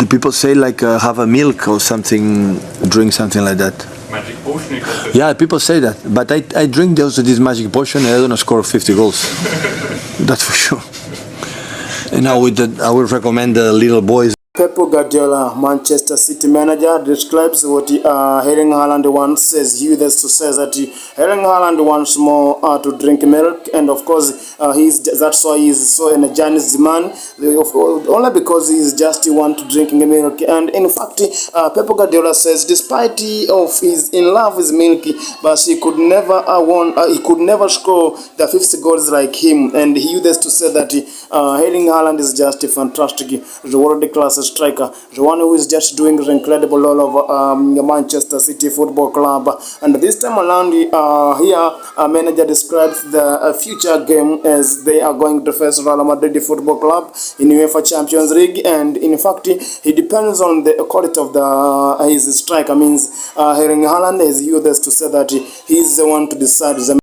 people say like have a milk or something, drink something like that. Magic potion. Yeah, people say that, but I drink also this magic potion and I don't score 50 goals. That's for sure. And now with that, I would recommend the little boys. Pep Guardiola, Manchester City manager, describes what Erling Haaland wants. Says he to say that Erling Haaland wants more to drink milk, and of course that's why he's so energized man. Only because he's just want to drink milk. And in fact, Pep Guardiola says despite of his in love with milk, but he could never he could never score the 50 goals like him. And he used to say that Erling Haaland is just a fantastic, world class striker, the one who is just doing the incredible all of the Manchester City Football Club. And this time around, here manager describes the future game as they are going to face Real Madrid Football Club in UEFA Champions League. And in fact, he depends on the quality of his striker. Means Erling Haaland is used to say that he is the one to decide the